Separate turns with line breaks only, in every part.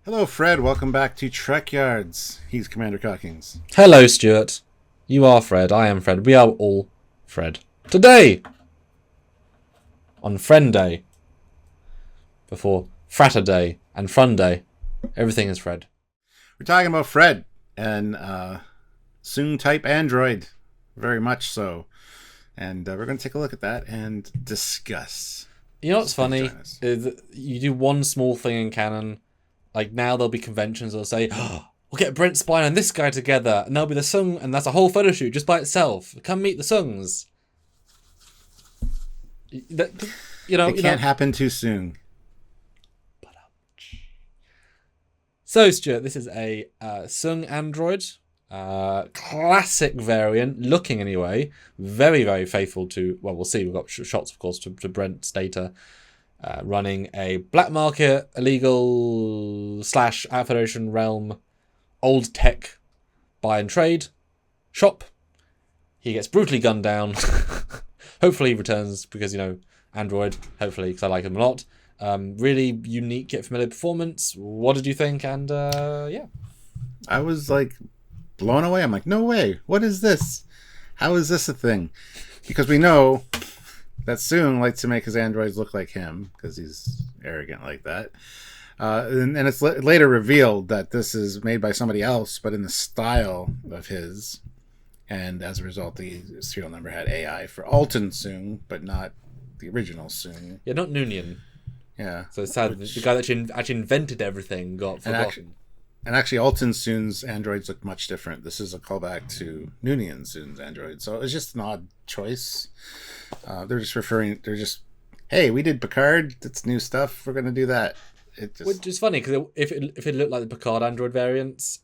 Hello, Fred. Welcome back to Trekyards. He's Commander Cockings.
Hello, Stuart. You are Fred. I am Fred. We are all Fred. Today, on Friend Day, before Fratter Day and Fun Day, everything is Fred.
We're talking about Fred and Soong type Android. Very much so. And we're going to take a look at that and discuss.
You know what's funny? Is that you do one small thing in canon. Like now there'll be conventions that'll say, oh, we'll get Brent Spine and this guy together, and there'll be the Soong, and that's a whole photo shoot just by itself. Come meet the Soongs.
It can't happen too soon.
So, Stuart, this is a Soong Android, classic variant, looking anyway, very, very faithful to, well, we'll see, we've got shots, of course, to Brent's data, running a black market, illegal / Federation realm, old tech buy and trade shop. He gets brutally gunned down. Hopefully he returns because, Android, hopefully, because I like him a lot. Really unique yet familiar performance. What did you think? And yeah,
I was like blown away. I'm like, no way. What is this? How is this a thing? Because we know that Soong likes to make his androids look like him because he's arrogant like that. And it's later revealed that this is made by somebody else, but in the style of his. And as a result, the serial number had AI for Alton Soong, but not the original Soong.
Yeah, not Noonian.
Yeah.
So it's sad. The guy that actually invented everything got forgotten.
And actually, Alton Soong's androids look much different. This is a callback to Noonian Soong's android. So it's just an odd choice. They're just, hey, we did Picard. That's new stuff. We're going to do that.
Which is funny, because if it looked like the Picard android variants,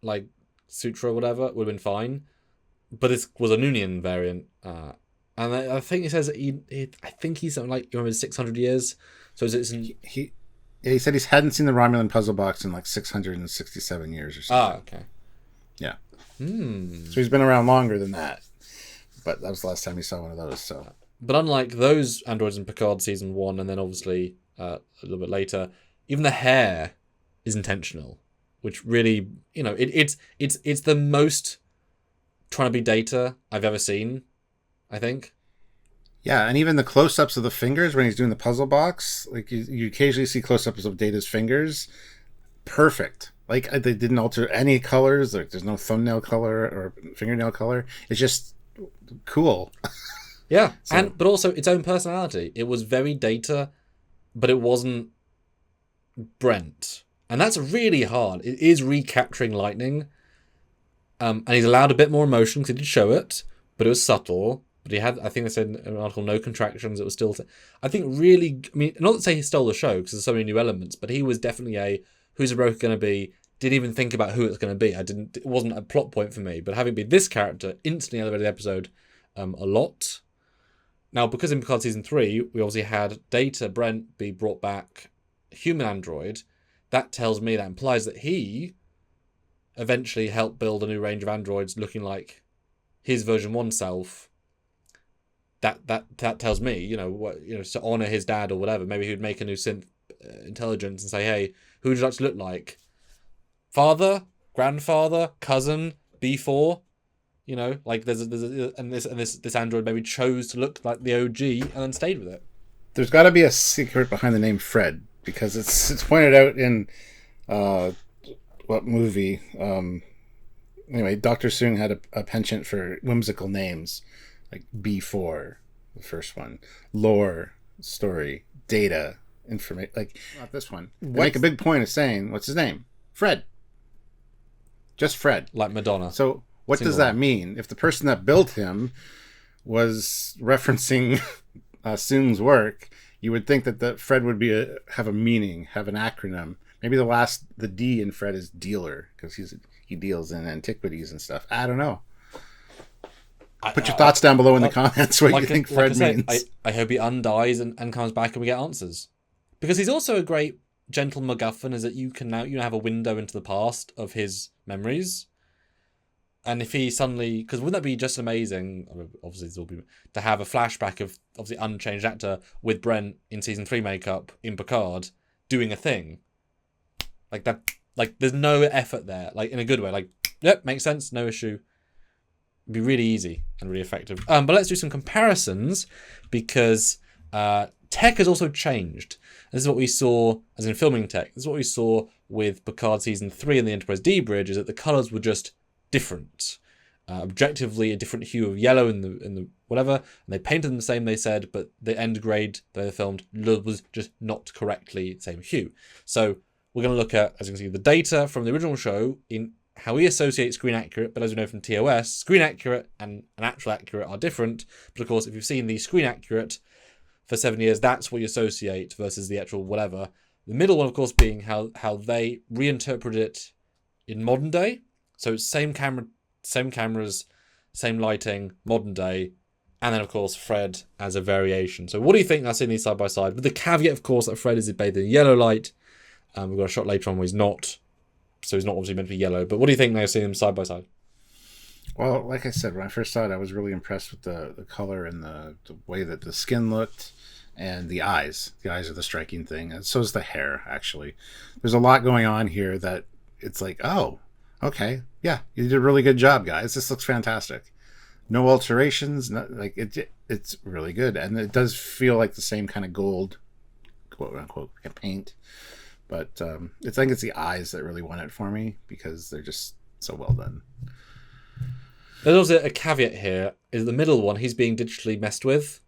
like Sutra or whatever, it would have been fine. But this was a Noonian variant. And I think it says I think he's something like 600 years. So
he said he hadn't seen the Romulan puzzle box in like 667 years or something.
Ah, okay.
Yeah. So he's been around longer than that. But that was the last time he saw one of those. So.
But unlike those androids in Picard season 1, and then obviously a little bit later, even the hair is intentional, which really, it's the most trying to be Data I've ever seen, I think.
Yeah, and even the close-ups of the fingers when he's doing the puzzle box, like you occasionally see close-ups of Data's fingers. Perfect. Like they didn't alter any colors. Like there's no thumbnail color or fingernail color. It's just cool.
Yeah, but also its own personality. It was very Data, but it wasn't Brent, and that's really hard. It is recapturing lightning, and he's allowed a bit more emotion because he did show it, but it was subtle. But he had, I think they said in an article, no contractions. It was still, I think, really. I mean, not to say he stole the show because there's so many new elements, but he was definitely who's Heroic going to be. Didn't even think about who it's going to be. It wasn't a plot point for me. But having been this character instantly elevated the episode a lot. Now, because in Picard season 3, we obviously had Data Brent be brought back, human android. That implies that he eventually helped build a new range of androids looking like his version 1 self. That tells me, to honor his dad or whatever. Maybe he'd make a new synth intelligence and say, hey, who would you like to look like? Father, grandfather, cousin, B4. Like this android maybe chose to look like the OG and then stayed with it.
There's got to be a secret behind the name Fred because it's pointed out in what movie? Anyway, Dr. Soong had a penchant for whimsical names. Like B4, the first one. Lore, story, data, information. Like, not this one. They make a big point of saying, what's his name? Fred. Just Fred.
Like Madonna.
So, what does that mean? If the person that built him was referencing Soong's work, you would think that Fred would have a meaning, have an acronym. Maybe the D in Fred is dealer, because he deals in antiquities and stuff. I don't know. Put your thoughts down below in the comments what you think Fred means.
I hope he undies and comes back and we get answers. Because he's also a great gentle MacGuffin, is that you can now have a window into the past of his memories. And if he suddenly... Because wouldn't that be just amazing, obviously this will be, to have a flashback of obviously unchanged actor with Brent in season 3 makeup in Picard doing a thing. Like that. Like there's no effort there. Like in a good way. Like yep, makes sense. No issue. It'd be really easy and really effective. But let's do some comparisons because tech has also changed. This is what we saw as in filming tech. This is what we saw with Picard season 3 and the Enterprise D bridge. Is that the colors were just different. Objectively, a different hue of yellow in the whatever, and they painted them the same. They said, but the end grade that they filmed was just not correctly the same hue. So we're going to look at, as you can see, the data from the original show in how we associate screen accurate. But as we know from TOS, screen accurate and an actual accurate are different. But of course, if you've seen the screen accurate for 7 years, that's what you associate versus the actual whatever. The middle one, of course, being how they reinterpret it in modern day. So it's same cameras, same lighting, modern day, and then of course Fred as a variation. So what do you think that's in these side by side? With the caveat, of course, that Fred is bathed in yellow light. We've got a shot later on where he's not, so he's not obviously meant to be yellow. But what do you think they're seeing them side by side?
Well, like I said, when I first saw it, I was really impressed with the color and the way that the skin looked and the eyes. The eyes are the striking thing, and so is the hair. Actually, there's a lot going on here that it's like, oh. Okay, yeah, you did a really good job, guys. This looks fantastic. No alterations, it's really good, and it does feel like the same kind of gold, quote unquote, paint. But I think it's the eyes that really won it for me because they're just so well done.
There's also a caveat here: is the middle one he's being digitally messed with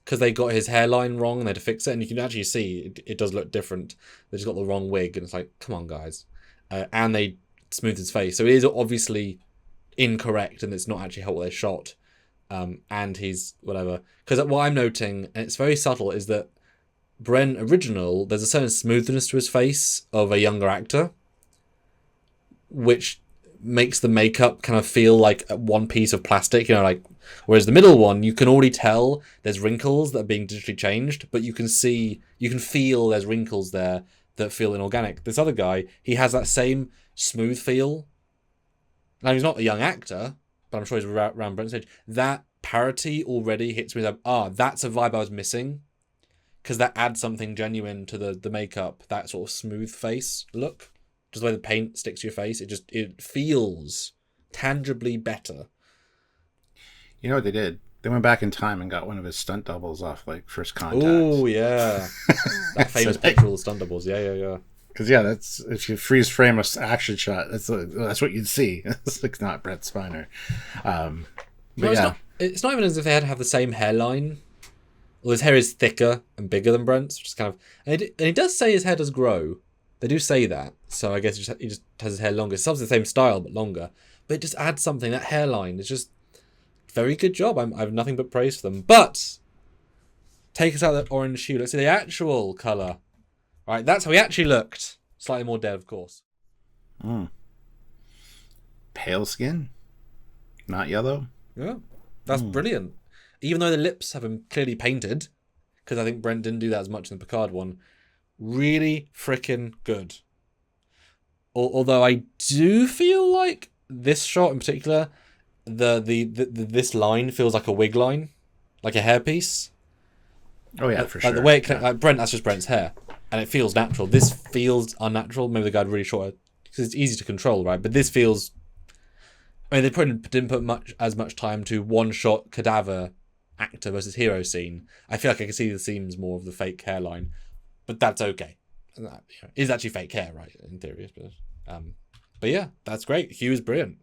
because they got his hairline wrong and they had to fix it, and you can actually see it does look different. They just got the wrong wig, and it's like, come on, guys, and they smooth his face, so it is obviously incorrect and it's not actually how they shot, and he's whatever. Because what I'm noting, and it's very subtle, is that Brent original, there's a certain smoothness to his face of a younger actor, which makes the makeup kind of feel like one piece of plastic, like, whereas the middle one, you can already tell there's wrinkles that are being digitally changed, but you can feel there's wrinkles there that feel inorganic. This other guy, he has that same smooth feel. Now, he's not a young actor, but I'm sure he's around Brent's age. That parity already hits me like, that's a vibe I was missing, because that adds something genuine to the makeup, that sort of smooth face look. Just the way the paint sticks to your face, it feels tangibly better. You
know what they did? They went back in time and got one of his stunt doubles off, like, First Contact.
Oh, yeah. That famous picture of the stunt doubles. Yeah.
Because, yeah, that's, if you freeze frame a action shot, that's what you'd see. It's like not Brent Spiner.
It's not even as if they had to have the same hairline. Well, his hair is thicker and bigger than Brent's, which is kind of... And he does say his hair does grow. They do say that. So I guess he just has his hair longer. It's obviously the same style, but longer. But it just adds something. That hairline is just... Very good job. I have nothing but praise for them. But... Take us out of that orange hue. Let's see the actual colour. Right, that's how he actually looked. Slightly more dead, of course.
Pale skin? Not yellow?
Yeah, that's brilliant. Even though the lips have been clearly painted, because I think Brent didn't do that as much in the Picard one, really freaking good. Although I do feel like this shot in particular, this line feels like a wig line, like a hairpiece.
Oh yeah, for sure.
The way it connects, like Brent, that's just Brent's hair. And it feels natural. This feels unnatural. Maybe the guy had really short, because it's easy to control, right? But this feels... I mean, they probably didn't put as much time to one-shot cadaver actor versus hero scene. I feel like I can see the seams more of the fake hairline. But that's okay. It is actually fake hair, right? In theory. But yeah, that's great. Hugh is brilliant.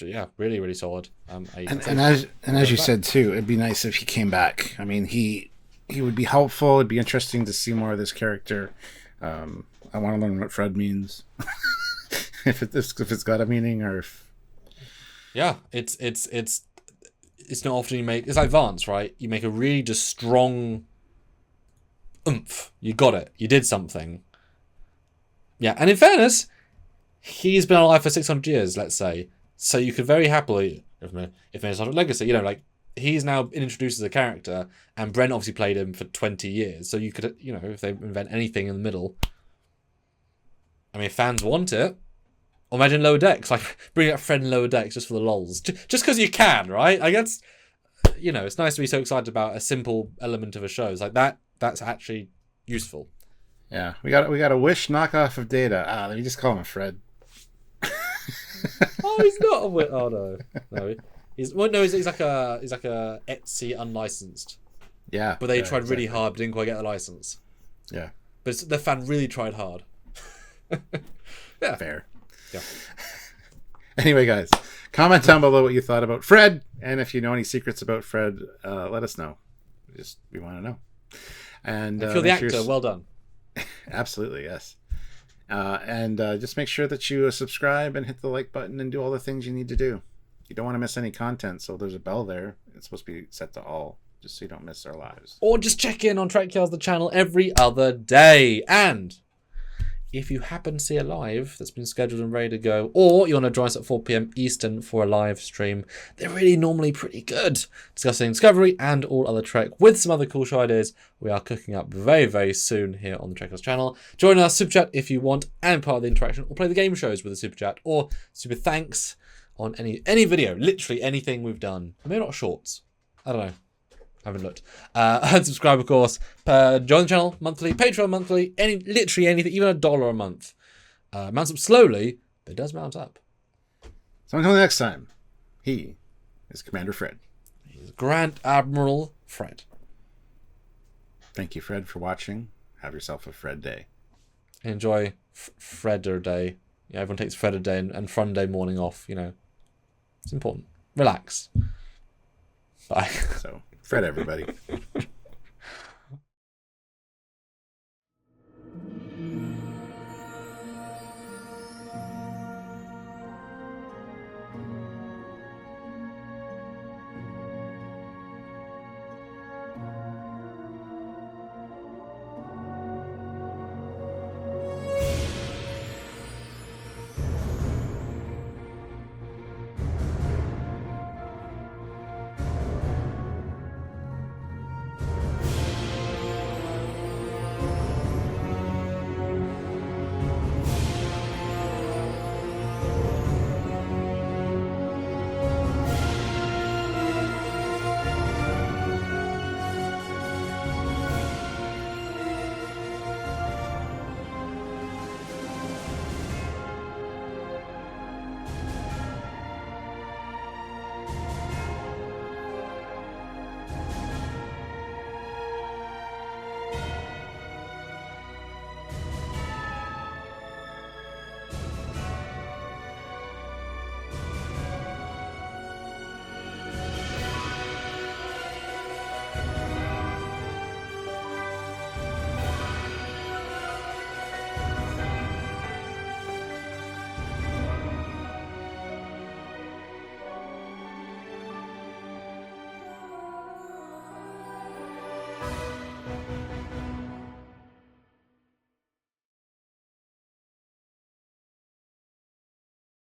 Yeah, really, really solid.
And as you said, too, it'd be nice if he came back. I mean, he would be helpful. It'd be interesting to see more of this character. I want to learn what Fred means, if it's got a meaning, or if.
Yeah, it's not often you make. It's like Vance, right? You make a really just strong oomph. You got it. You did something. Yeah, and in fairness, he's been alive for 600 years, let's say. So you could very happily, if there's a legacy, like. He's now introduced as a character, and Brent obviously played him for 20 years. So you could, if they invent anything in the middle. I mean, if fans want it. Or imagine Lower Decks, like bring up Fred in Lower Decks just for the lols. Just because you can, right? I guess, it's nice to be so excited about a simple element of a show. It's like that's actually useful.
Yeah, we got a Wish knockoff of Data. Let me just call him a Fred.
Oh, he's not a Wish. Oh no, he's like a Etsy unlicensed.
Yeah,
but they tried really hard, but didn't quite get the license.
Yeah,
but the fan really tried hard. Yeah,
fair.
Yeah.
Anyway, guys, comment down below what you thought about Fred, and if you know any secrets about Fred, let us know. We want to know. And
if you're the actor, well done.
Absolutely, yes. And just make sure that you subscribe and hit the like button and do all the things you need to do. You don't want to miss any content, so there's a bell there. It's supposed to be set to all, just so you don't miss our lives.
Or just check in on Trekyards, the channel, every other day. And if you happen to see a live that's been scheduled and ready to go, or you want to join us at 4 p.m. Eastern for a live stream, they're really normally pretty good. Discussing Discovery and all other Trek with some other cool show ideas we are cooking up very, very soon here on the Trekyards channel. Join our Super Chat if you want and part of the interaction, or play the game shows with the Super Chat, or Super Thanks on any video, literally anything we've done. Maybe not shorts. I don't know. I haven't looked. And subscribe, of course. Join the channel monthly, Patreon monthly, literally anything, even $1 a month. Mounts up slowly, but it does mount up.
So until next time, he is Commander Fred.
He's Grand Admiral Fred.
Thank you, Fred, for watching. Have yourself a Fred day.
Enjoy Fredder Day. Yeah, everyone takes Fredder Day and Fun Day morning off, you know. It's important. Relax. Bye.
So, Fred, everybody.